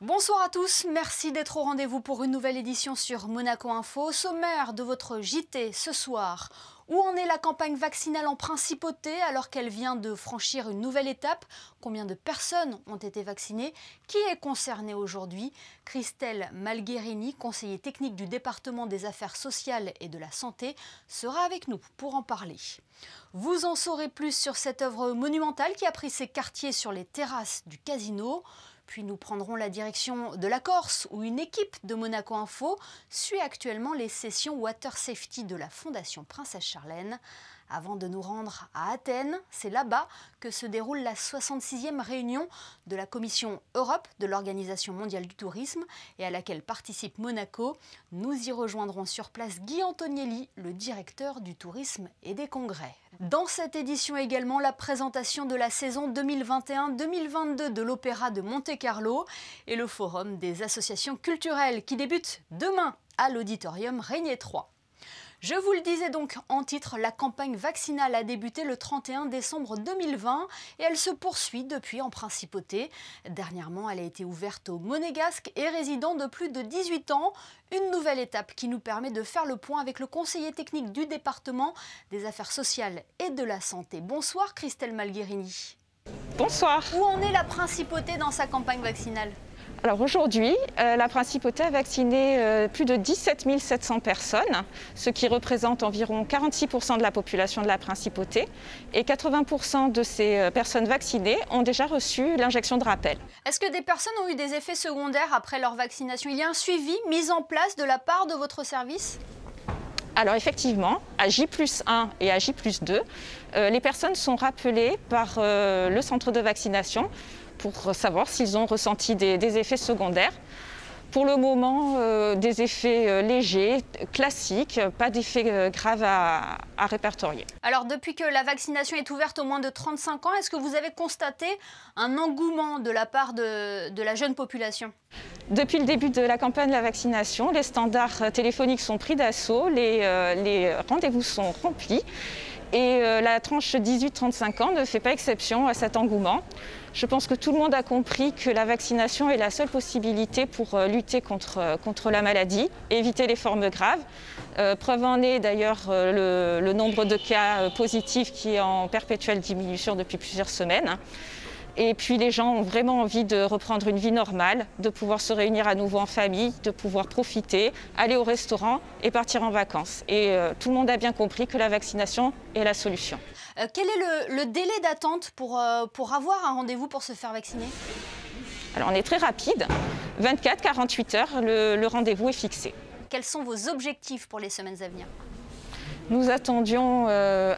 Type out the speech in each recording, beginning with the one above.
Bonsoir à tous, merci d'être au rendez-vous pour une nouvelle édition sur Monaco Info. Au sommaire de votre JT ce soir, où en est la campagne vaccinale en principauté alors qu'elle vient de franchir une nouvelle étape? Combien de personnes ont été vaccinées? Qui est concerné aujourd'hui? Christelle Malgherini, conseiller technique du département des affaires sociales et de la santé, sera avec nous pour en parler. Vous en saurez plus sur cette œuvre monumentale qui a pris ses quartiers sur les terrasses du casino. Puis nous prendrons la direction de la Corse où une équipe de Monaco Info suit actuellement les sessions Water Safety de la Fondation Princesse Charlène. Avant de nous rendre à Athènes, c'est là-bas que se déroule la 66e réunion de la Commission Europe de l'Organisation mondiale du tourisme et à laquelle participe Monaco. Nous y rejoindrons sur place Guy Antonielli, le directeur du tourisme et des congrès. Dans cette édition également, la présentation de la saison 2021-2022 de l'Opéra de Monte-Carlo et le forum des associations culturelles qui débute demain à l'Auditorium Régnier 3. Je vous le disais donc en titre, la campagne vaccinale a débuté le 31 décembre 2020 et elle se poursuit depuis en principauté. Dernièrement, elle a été ouverte aux Monégasques et résidents de plus de 18 ans. Une nouvelle étape qui nous permet de faire le point avec le conseiller technique du département des affaires sociales et de la santé. Bonsoir Christelle Malgherini. Bonsoir. Où en est la principauté dans sa campagne vaccinale ? Alors aujourd'hui, la principauté a vacciné plus de 17 700 personnes, ce qui représente environ 46% de la population de la principauté. Et 80% de ces personnes vaccinées ont déjà reçu l'injection de rappel. Est-ce que des personnes ont eu des effets secondaires après leur vaccination? Il y a un suivi mis en place de la part de votre service? Alors effectivement, à J+1 et à J+2, les personnes sont rappelées par le centre de vaccination pour savoir s'ils ont ressenti des effets secondaires. Pour le moment, des effets légers, classiques, pas d'effets graves à répertorier. Alors depuis que la vaccination est ouverte aux moins de 35 ans, est-ce que vous avez constaté un engouement de la part de la jeune population? Depuis le début de la campagne de la vaccination, les standards téléphoniques sont pris d'assaut, les rendez-vous sont remplis et la tranche 18-35 ans ne fait pas exception à cet engouement. Je pense que tout le monde a compris que la vaccination est la seule possibilité pour lutter contre la maladie, éviter les formes graves. Preuve en est d'ailleurs le nombre de cas positifs qui est en perpétuelle diminution depuis plusieurs semaines. Et puis les gens ont vraiment envie de reprendre une vie normale, de pouvoir se réunir à nouveau en famille, de pouvoir profiter, aller au restaurant et partir en vacances. Et tout le monde a bien compris que la vaccination est la solution. Quel est le délai d'attente pour avoir un rendez-vous pour se faire vacciner? Alors on est très rapide, 24-48 heures, le rendez-vous est fixé. Quels sont vos objectifs pour les semaines à venir? Nous attendions,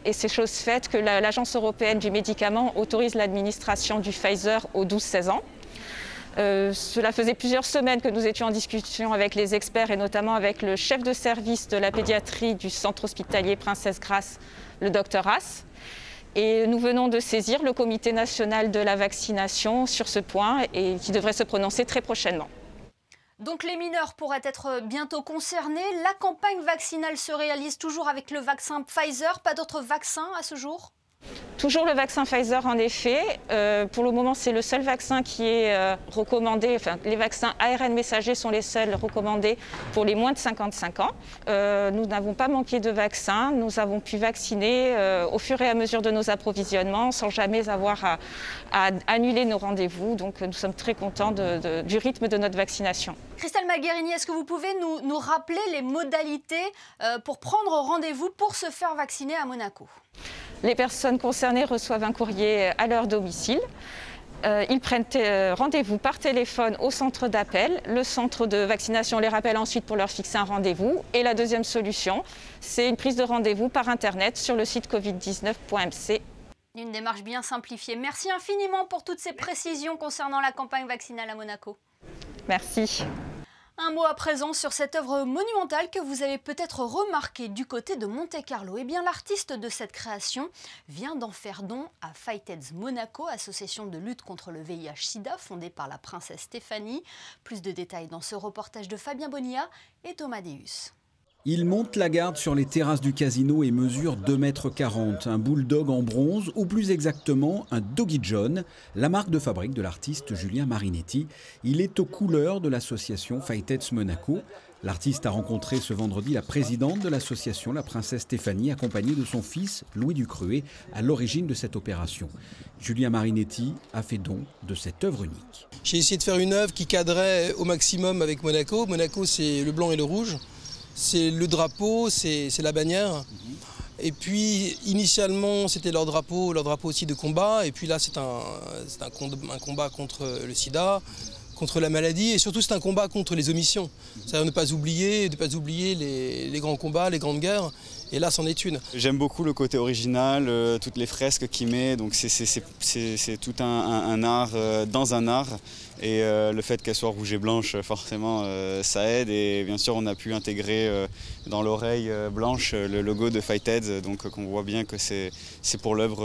et c'est chose faite, que l'Agence européenne du médicament autorise l'administration du Pfizer aux 12-16 ans. Cela faisait plusieurs semaines que nous étions en discussion avec les experts et notamment avec le chef de service de la pédiatrie du centre hospitalier Princesse Grace, le Dr Haas. Et nous venons de saisir le comité national de la vaccination sur ce point et qui devrait se prononcer très prochainement. Donc les mineurs pourraient être bientôt concernés. La campagne vaccinale se réalise toujours avec le vaccin Pfizer. Pas d'autres vaccins à ce jour? Toujours le vaccin Pfizer en effet. Pour le moment, c'est le seul vaccin qui est recommandé. Enfin, les vaccins ARN messagers sont les seuls recommandés pour les moins de 55 ans. Nous n'avons pas manqué de vaccins. Nous avons pu vacciner au fur et à mesure de nos approvisionnements sans jamais avoir à annuler nos rendez-vous. Donc nous sommes très contents du rythme de notre vaccination. Christelle Malgherini, est-ce que vous pouvez nous rappeler les modalités pour prendre rendez-vous pour se faire vacciner à Monaco? Les personnes concernées reçoivent un courrier à leur domicile. Ils prennent rendez-vous par téléphone au centre d'appel. Le centre de vaccination les rappelle ensuite pour leur fixer un rendez-vous. Et la deuxième solution, c'est une prise de rendez-vous par Internet sur le site covid19.mc. Une démarche bien simplifiée. Merci infiniment pour toutes ces précisions concernant la campagne vaccinale à Monaco. Merci. Un mot à présent sur cette œuvre monumentale que vous avez peut-être remarqué du côté de Monte-Carlo. Eh bien, l'artiste de cette création vient d'en faire don à Fight-Aids Monaco, association de lutte contre le VIH-Sida fondée par la princesse Stéphanie. Plus de détails dans ce reportage de Fabien Bonilla et Thomas Deus. Il monte la garde sur les terrasses du casino et mesure 2,40 m. Un bulldog en bronze, ou plus exactement un Doggy John, la marque de fabrique de l'artiste Julien Marinetti. Il est aux couleurs de l'association Fight-Heads Monaco. L'artiste a rencontré ce vendredi la présidente de l'association, la princesse Stéphanie, accompagnée de son fils Louis Ducruet, à l'origine de cette opération. Julien Marinetti a fait don de cette œuvre unique. J'ai essayé de faire une œuvre qui cadrait au maximum avec Monaco. Monaco, c'est le blanc et le rouge. C'est le drapeau, c'est la bannière. Et puis, initialement, c'était leur drapeau aussi de combat. Et puis là, c'est un combat contre le sida, contre la maladie. Et surtout, c'est un combat contre les omissions. C'est-à-dire ne pas oublier les grands combats, les grandes guerres. Et là, c'en est une. J'aime beaucoup le côté original, toutes les fresques qu'il met. Donc c'est tout un art dans un art. Et le fait qu'elle soit rouge et blanche, forcément, ça aide. Et bien sûr, on a pu intégrer dans l'oreille blanche le logo de Fight-Heads. Donc qu'on voit bien que c'est pour l'œuvre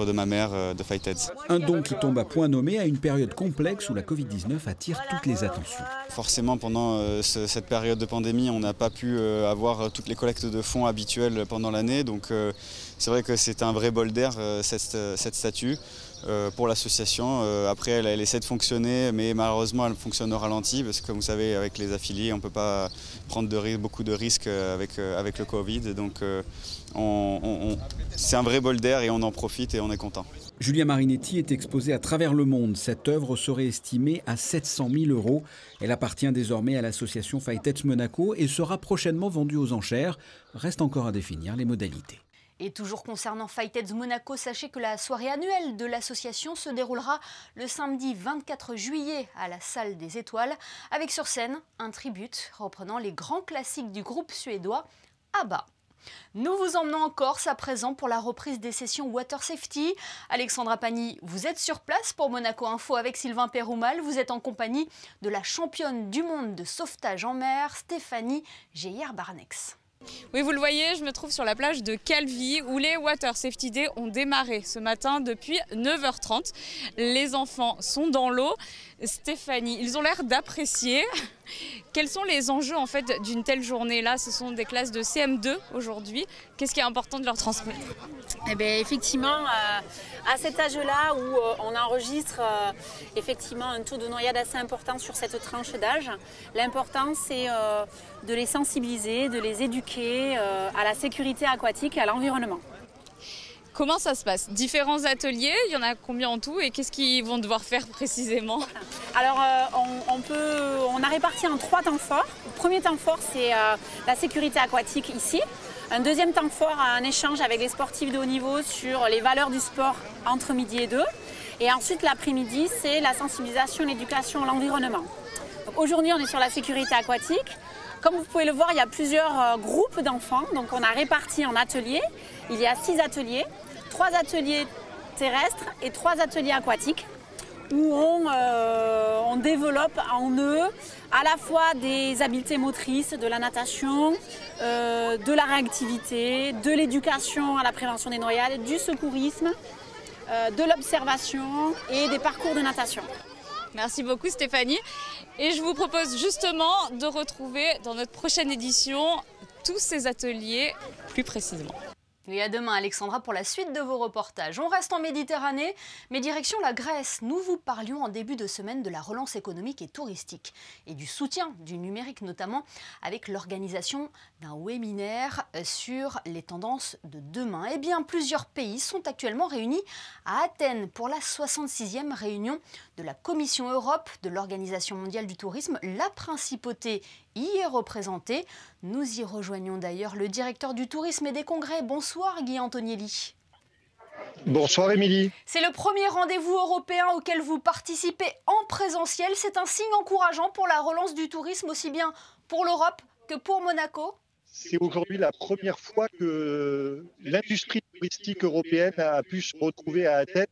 de ma mère de Fight-Heads. Un don qui tombe à point nommé à une période complexe où la Covid-19 attire toutes les attentions. Forcément, pendant cette période de pandémie, on n'a pas pu avoir toutes les collectes de fonds habituelles pendant l'année. Donc c'est vrai que c'est un vrai bol d'air, cette statue. Pour l'association. Après, elle essaie de fonctionner, mais malheureusement, elle fonctionne au ralenti parce que, comme vous savez, avec les affiliés, on ne peut pas prendre beaucoup de risques avec le Covid. Donc, c'est un vrai bol d'air et on en profite et on est content. Julien Marinetti est exposé à travers le monde. Cette œuvre serait estimée à 700 000 €. Elle appartient désormais à l'association Fight-Heads Monaco et sera prochainement vendue aux enchères. Reste encore à définir les modalités. Et toujours concernant Fight-Heads Monaco, sachez que la soirée annuelle de l'association se déroulera le samedi 24 juillet à la Salle des Étoiles, avec sur scène un tribute reprenant les grands classiques du groupe suédois ABBA. Nous vous emmenons en Corse à présent pour la reprise des sessions Water Safety. Alexandra Pagny, vous êtes sur place pour Monaco Info avec Sylvain Péroumal. Vous êtes en compagnie de la championne du monde de sauvetage en mer, Stéphanie Geyer-Barnex. Oui, vous le voyez, je me trouve sur la plage de Calvi où les Water Safety Day ont démarré ce matin depuis 9h30. Les enfants sont dans l'eau. Stéphanie, ils ont l'air d'apprécier. Quels sont les enjeux en fait d'une telle journée là? Ce sont des classes de CM2 aujourd'hui. Qu'est-ce qui est important de leur transmettre? Eh bien, effectivement, à cet âge-là où on enregistre effectivement un taux de noyade assez important sur cette tranche d'âge, l'important c'est de les sensibiliser, de les éduquer à la sécurité aquatique et à l'environnement. Comment ça se passe? Différents ateliers, il y en a combien en tout et qu'est-ce qu'ils vont devoir faire précisément? Alors on a réparti en 3 temps forts. Le premier temps fort c'est la sécurité aquatique ici. Un deuxième temps fort, un échange avec les sportifs de haut niveau sur les valeurs du sport entre midi et 2. Et ensuite l'après-midi c'est la sensibilisation et l'éducation à l'environnement. Aujourd'hui on est sur la sécurité aquatique. Comme vous pouvez le voir, il y a plusieurs groupes d'enfants. Donc on a réparti en ateliers. Il y a 6 ateliers, 3 ateliers terrestres et 3 ateliers aquatiques où on développe en eux à la fois des habiletés motrices, de la natation, de la réactivité, de l'éducation à la prévention des noyades, du secourisme, de l'observation et des parcours de natation. Merci beaucoup Stéphanie. Et je vous propose justement de retrouver dans notre prochaine édition tous ces ateliers plus précisément. Et à demain Alexandra pour la suite de vos reportages. On reste en Méditerranée, mais direction la Grèce. Nous vous parlions en début de semaine de la relance économique et touristique et du soutien du numérique notamment avec l'organisation d'un webinaire sur les tendances de demain. Eh bien, plusieurs pays sont actuellement réunis à Athènes pour la 66e réunion de la Commission Europe de l'Organisation mondiale du tourisme. La principauté y est représentée. Nous y rejoignons d'ailleurs le directeur du tourisme et des congrès. Bonsoir Guy Antonielli. Bonsoir Émilie. C'est le premier rendez-vous européen auquel vous participez en présentiel. C'est un signe encourageant pour la relance du tourisme, aussi bien pour l'Europe que pour Monaco. C'est aujourd'hui la première fois que l'industrie touristique européenne a pu se retrouver à Athènes.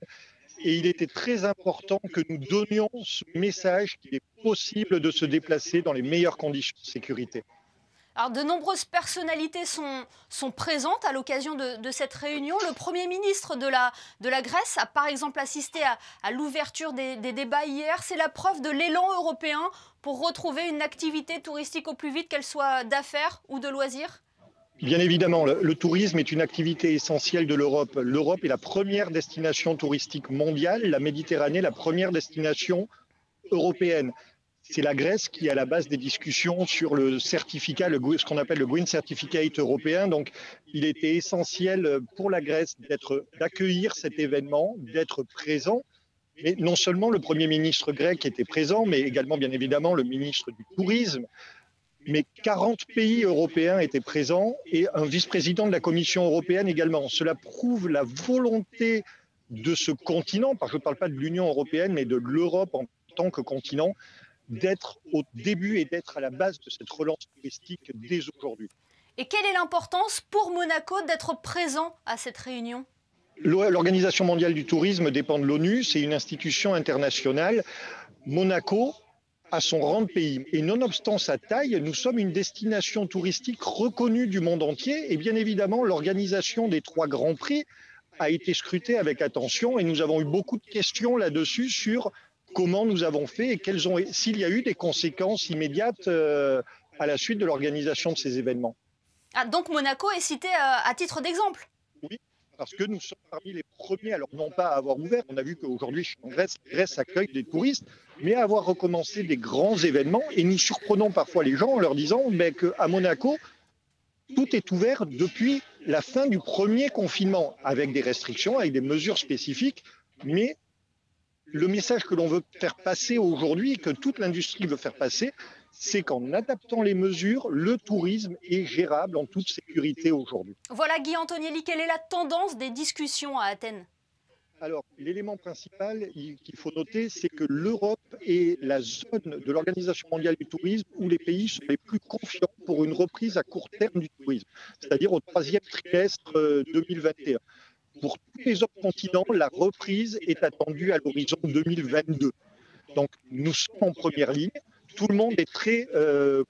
Et il était très important que nous donnions ce message qu'il est possible de se déplacer dans les meilleures conditions de sécurité. Alors, de nombreuses personnalités sont présentes à l'occasion de cette réunion. Le Premier ministre de la Grèce a par exemple assisté à l'ouverture des débats hier. C'est la preuve de l'élan européen pour retrouver une activité touristique au plus vite, qu'elle soit d'affaires ou de loisirs. Bien évidemment, le tourisme est une activité essentielle de l'Europe. L'Europe est la première destination touristique mondiale, la Méditerranée la première destination européenne. C'est la Grèce qui est à la base des discussions sur le certificat, ce qu'on appelle le Green Certificate européen. Donc, il était essentiel pour la Grèce d'accueillir cet événement, d'être présent. Et non seulement le Premier ministre grec était présent, mais également, bien évidemment, le ministre du Tourisme. Mais 40 pays européens étaient présents et un vice-président de la Commission européenne également. Cela prouve la volonté de ce continent, parce que je ne parle pas de l'Union européenne, mais de l'Europe en tant que continent, d'être au début et d'être à la base de cette relance touristique dès aujourd'hui. Et quelle est l'importance pour Monaco d'être présent à cette réunion ? L'Organisation mondiale du tourisme dépend de l'ONU, c'est une institution internationale. Monaco a son rang de pays. Et nonobstant sa taille, nous sommes une destination touristique reconnue du monde entier. Et bien évidemment, l'organisation des 3 grands prix a été scrutée avec attention et nous avons eu beaucoup de questions là-dessus sur comment nous avons fait et s'il y a eu des conséquences immédiates à la suite de l'organisation de ces événements. Ah, donc Monaco est cité à titre d'exemple. Oui, parce que nous sommes parmi les premiers, alors non pas à avoir ouvert, on a vu qu'aujourd'hui en Grèce, la Grèce accueille des touristes, mais à avoir recommencé des grands événements. Et nous surprenons parfois les gens en leur disant qu'à Monaco, tout est ouvert depuis la fin du premier confinement, avec des restrictions, avec des mesures spécifiques, mais le message que l'on veut faire passer aujourd'hui, que toute l'industrie veut faire passer, c'est qu'en adaptant les mesures, le tourisme est gérable en toute sécurité aujourd'hui. Voilà Guy Antonielli, quelle est la tendance des discussions à Athènes ? Alors, l'élément principal qu'il faut noter, c'est que l'Europe est la zone de l'Organisation mondiale du tourisme où les pays sont les plus confiants pour une reprise à court terme du tourisme, c'est-à-dire au 3e trimestre 2021. Pour tous les autres continents, la reprise est attendue à l'horizon 2022. Donc, nous sommes en première ligne. Tout le monde est très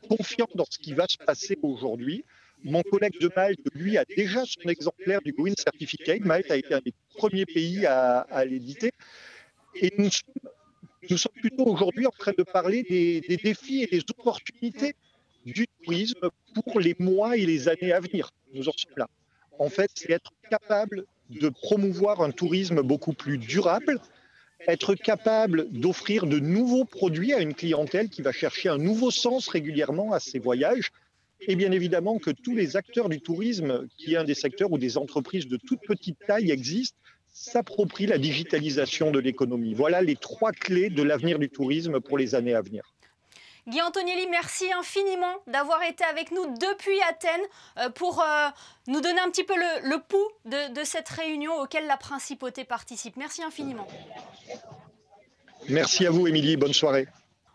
confiant dans ce qui va se passer aujourd'hui. Mon collègue de Malte, lui, a déjà son exemplaire du Green Certificate. Malte a été un des premiers pays à l'éditer. Et nous sommes plutôt aujourd'hui en train de parler des défis et des opportunités du tourisme pour les mois et les années à venir. Nous en sommes là. En fait, c'est être capable de promouvoir un tourisme beaucoup plus durable, être capable d'offrir de nouveaux produits à une clientèle qui va chercher un nouveau sens régulièrement à ses voyages. Et bien évidemment que tous les acteurs du tourisme, qui est un des secteurs où des entreprises de toute petite taille existent, s'approprient la digitalisation de l'économie. Voilà les 3 clés de l'avenir du tourisme pour les années à venir. Guy Antonielli, merci infiniment d'avoir été avec nous depuis Athènes pour nous donner un petit peu le pouls de cette réunion auquel la principauté participe. Merci infiniment. Merci à vous, Émilie. Bonne soirée.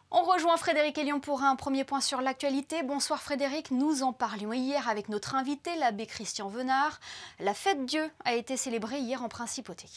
On rejoint Frédéric Elion pour un premier point sur l'actualité. Bonsoir Frédéric, nous en parlions hier avec notre invité, l'abbé Christian Venard. La fête Dieu a été célébrée hier en principauté.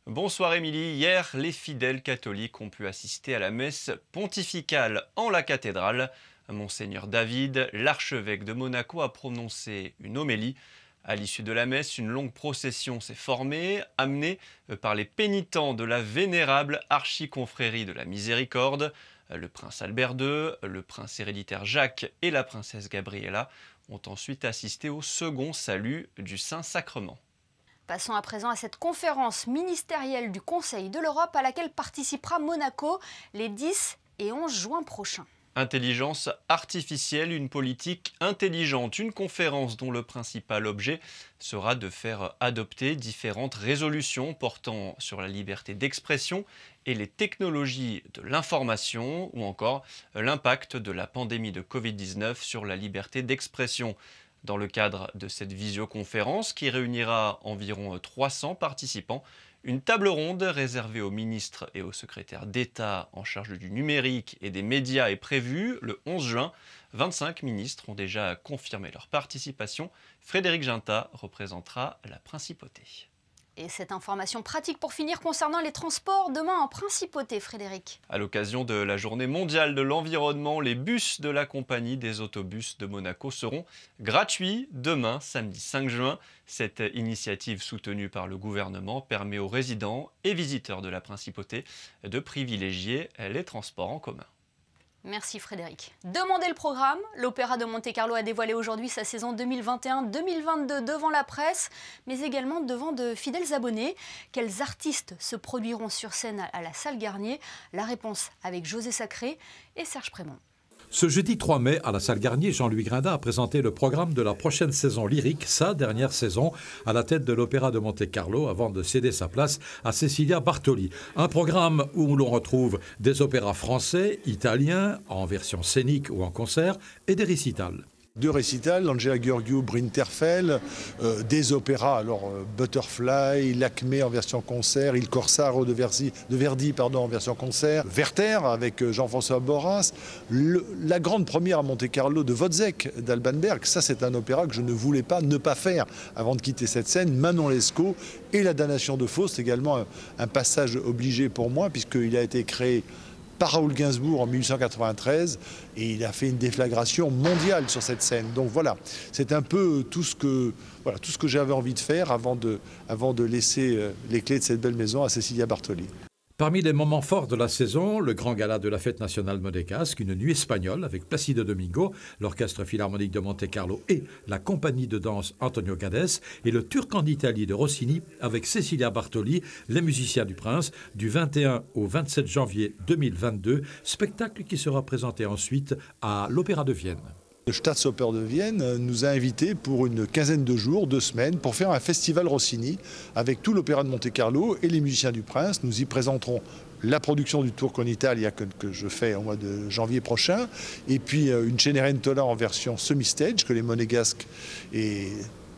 Bonsoir Émilie. Hier, les fidèles catholiques ont pu assister à la messe pontificale en la cathédrale. Monseigneur David, l'archevêque de Monaco, a prononcé une homélie. À l'issue de la messe, une longue procession s'est formée, amenée par les pénitents de la vénérable archiconfrérie de la Miséricorde. Le prince Albert II, le prince héréditaire Jacques et la princesse Gabriella ont ensuite assisté au second salut du Saint-Sacrement. Passons à présent à cette conférence ministérielle du Conseil de l'Europe à laquelle participera Monaco les 10 et 11 juin prochains. Intelligence artificielle, une politique intelligente, une conférence dont le principal objet sera de faire adopter différentes résolutions portant sur la liberté d'expression et les technologies de l'information ou encore l'impact de la pandémie de Covid-19 sur la liberté d'expression. Dans le cadre de cette visioconférence qui réunira environ 300 participants, une table ronde réservée aux ministres et aux secrétaires d'État en charge du numérique et des médias est prévue le 11 juin. 25 ministres ont déjà confirmé leur participation. Frédéric Ginta représentera la principauté. Et cette information pratique pour finir concernant les transports demain en principauté, Frédéric. À l'occasion de la journée mondiale de l'environnement, les bus de la compagnie des autobus de Monaco seront gratuits demain, samedi 5 juin. Cette initiative soutenue par le gouvernement permet aux résidents et visiteurs de la principauté de privilégier les transports en commun. Merci Frédéric. Demandez le programme. L'Opéra de Monte-Carlo a dévoilé aujourd'hui sa saison 2021-2022 devant la presse, mais également devant de fidèles abonnés. Quels artistes se produiront sur scène à la salle Garnier? La réponse avec José Sacré et Serge Prémont. Ce jeudi 3 mai, à la salle Garnier, Jean-Louis Grindin a présenté le programme de la prochaine saison lyrique, sa dernière saison, à la tête de l'Opéra de Monte-Carlo, avant de céder sa place à Cecilia Bartoli. Un programme où l'on retrouve des opéras français, italiens, en version scénique ou en concert, et des récitals. 2 récitals, Angela Gheorghiu, Brinterfell, des opéras, alors Butterfly, L'Acmé en version concert, Il Corsaro de Verdi en version concert, Werther avec Jean-François Borras, la grande première à Monte-Carlo de Wozzeck d'Alban Berg, ça c'est un opéra que je ne voulais pas ne pas faire avant de quitter cette scène, Manon Lescaut et La damnation de Faust, également un passage obligé pour moi puisqu'il a été créé par Raoul Gainsbourg en 1893 et il a fait une déflagration mondiale sur cette scène. Donc voilà, c'est un peu tout ce que j'avais envie de faire avant de laisser les clés de cette belle maison à Cecilia Bartoli. Parmi les moments forts de la saison, le grand gala de la fête nationale monégasque, une nuit espagnole avec Placido Domingo, l'Orchestre Philharmonique de Monte-Carlo et la compagnie de danse Antonio Gades, et le Turc en Italie de Rossini avec Cecilia Bartoli, les musiciens du Prince, du 21 au 27 janvier 2022, spectacle qui sera présenté ensuite à l'Opéra de Vienne. Le Staatsoper de Vienne nous a invités pour une quinzaine de jours, 2 semaines, pour faire un festival Rossini avec tout l'Opéra de Monte-Carlo et les musiciens du Prince. Nous y présenterons la production du Turc en Italie que je fais au mois de janvier prochain, et puis une Cenerentola en version semi-stage que les Monégasques et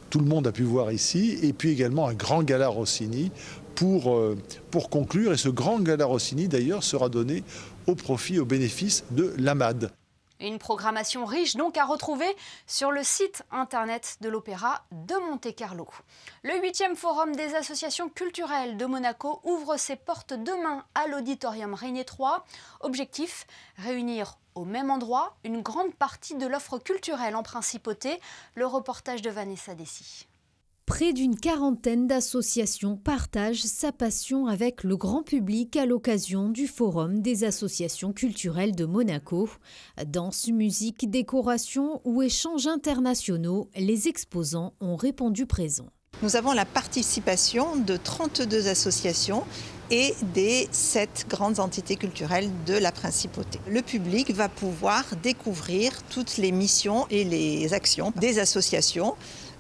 tout le monde a pu voir ici, et puis également un grand gala Rossini pour conclure. Et ce grand gala Rossini d'ailleurs sera donné au bénéfice de l'AMAD. Une programmation riche donc à retrouver sur le site internet de l'Opéra de Monte-Carlo. Le 8e Forum des associations culturelles de Monaco ouvre ses portes demain à l'Auditorium Régnier 3. Objectif, réunir au même endroit une grande partie de l'offre culturelle en principauté. Le reportage de Vanessa Dessy. Près d'une quarantaine d'associations partagent sa passion avec le grand public à l'occasion du Forum des associations culturelles de Monaco. Danse, musique, décoration ou échanges internationaux, les exposants ont répondu présents. Nous avons la participation de 32 associations et des 7 grandes entités culturelles de la principauté. Le public va pouvoir découvrir toutes les missions et les actions des associations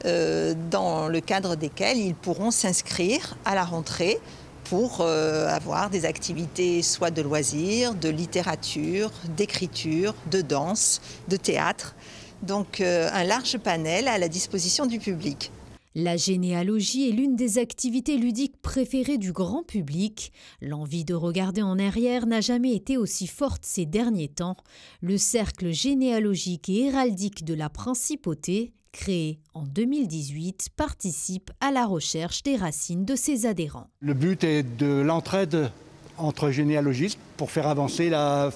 dans le cadre desquelles ils pourront s'inscrire à la rentrée pour avoir des activités soit de loisirs, de littérature, d'écriture, de danse, de théâtre. Donc un large panel à la disposition du public. La généalogie est l'une des activités ludiques préférées du grand public. L'envie de regarder en arrière n'a jamais été aussi forte ces derniers temps. Le cercle généalogique et héraldique de la principauté, créé en 2018, participe à la recherche des racines de ses adhérents. Le but est de l'entraide entre généalogistes pour faire avancer la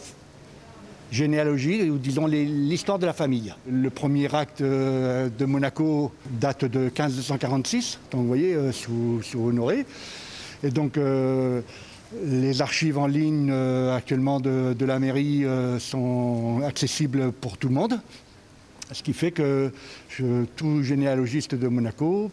généalogie, ou disons l'histoire de la famille. Le premier acte de Monaco date de 1546, donc vous voyez, sous Honoré. Et donc les archives en ligne actuellement de la mairie sont accessibles pour tout le monde. Ce qui fait que tout généalogiste de Monaco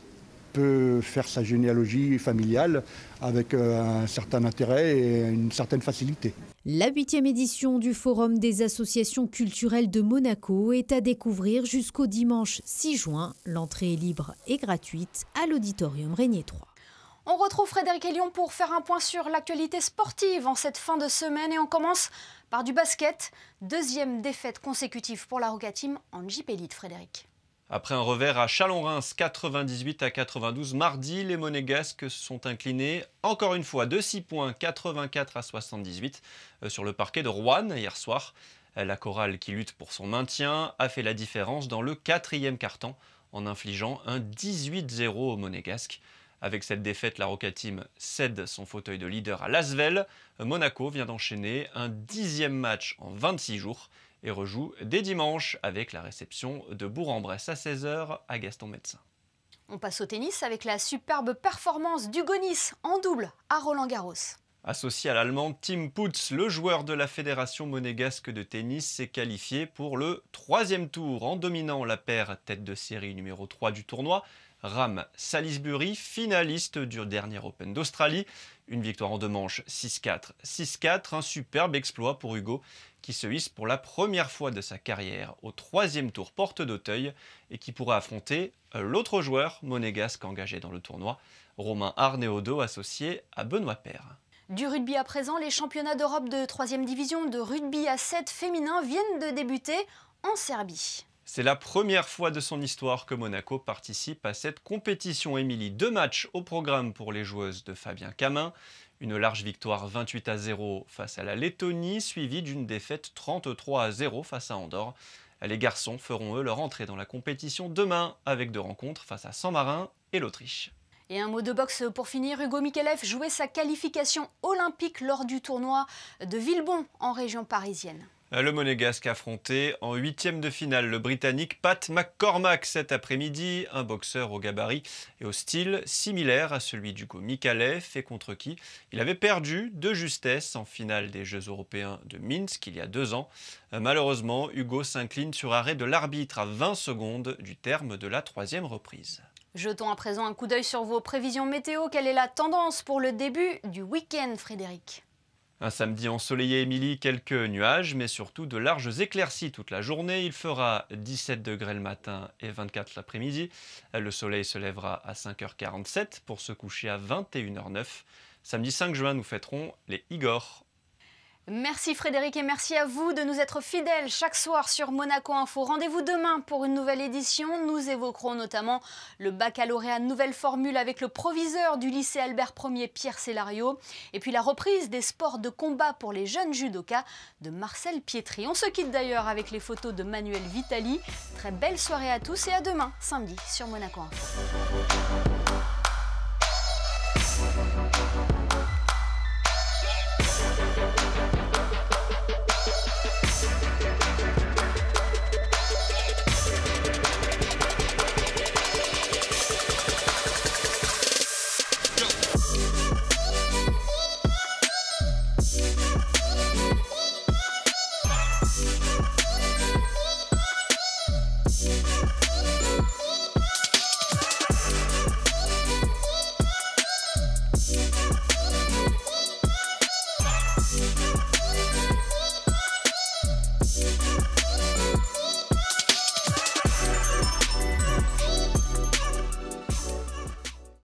peut faire sa généalogie familiale avec un certain intérêt et une certaine facilité. La 8e édition du Forum des associations culturelles de Monaco est à découvrir jusqu'au dimanche 6 juin. L'entrée est libre et gratuite à l'Auditorium Régnier 3. On retrouve Frédéric Elion pour faire un point sur l'actualité sportive en cette fin de semaine et on commence par du basket. 2e défaite consécutive pour la Roca Team en JP Elite, Frédéric. Après un revers à Chalon-Reims 98-92 mardi, les Monégasques se sont inclinés encore une fois de 6 points 84-78 sur le parquet de Roanne hier soir. La chorale qui lutte pour son maintien a fait la différence dans le 4e quart-temps en infligeant un 18-0 aux Monégasques. Avec cette défaite, la Roca Team cède son fauteuil de leader à l'Asvel. Monaco vient d'enchaîner un 10e match en 26 jours et rejoue dès dimanche avec la réception de Bourg-en-Bresse à 16h à Gaston-Médecin. On passe au tennis avec la superbe performance d'Hugo Nice en double à Roland-Garros. Associé à l'Allemand Tim Putz, le joueur de la Fédération monégasque de tennis s'est qualifié pour le 3e tour en dominant la paire tête de série numéro 3 du tournoi, Ram Salisbury, finaliste du dernier Open d'Australie. Une victoire en 2 manches 6-4, 6-4, un superbe exploit pour Hugo qui se hisse pour la première fois de sa carrière au 3e tour porte d'Auteuil et qui pourra affronter l'autre joueur monégasque engagé dans le tournoi, Romain Arneaudo, associé à Benoît Paire. Du rugby à présent, les championnats d'Europe de 3e division de rugby à 7 féminin viennent de débuter en Serbie. C'est la première fois de son histoire que Monaco participe à cette compétition. Émilie, 2 matchs au programme pour les joueuses de Fabien Camin. Une large victoire 28-0 face à la Lettonie, suivie d'une défaite 33-0 face à Andorre. Les garçons feront eux leur entrée dans la compétition demain avec 2 rencontres face à San-Marin et l'Autriche. Et un mot de boxe pour finir, Hugo Mikelev jouait sa qualification olympique lors du tournoi de Villebon en région parisienne. Le Monégasque affrontait en 8e de finale le Britannique Pat McCormack cet après-midi, un boxeur au gabarit et au style similaire à celui d'Hugo Mikelev et contre qui il avait perdu de justesse en finale des Jeux européens de Minsk il y a 2 ans. Malheureusement, Hugo s'incline sur arrêt de l'arbitre à 20 secondes du terme de la 3e reprise. Jetons à présent un coup d'œil sur vos prévisions météo. Quelle est la tendance pour le début du week-end, Frédéric ? Un samedi ensoleillé, Émilie, quelques nuages, mais surtout de larges éclaircies toute la journée. Il fera 17 degrés le matin et 24 l'après-midi. Le soleil se lèvera à 5h47 pour se coucher à 21h09. Samedi 5 juin, nous fêterons les Igor. Merci Frédéric et merci à vous de nous être fidèles chaque soir sur Monaco Info. Rendez-vous demain pour une nouvelle édition. Nous évoquerons notamment le baccalauréat nouvelle formule avec le proviseur du lycée Albert Ier, Pierre Célario. Et puis la reprise des sports de combat pour les jeunes judokas de Marcel Pietri. On se quitte d'ailleurs avec les photos de Manuel Vitali. Très belle soirée à tous et à demain, samedi, sur Monaco Info.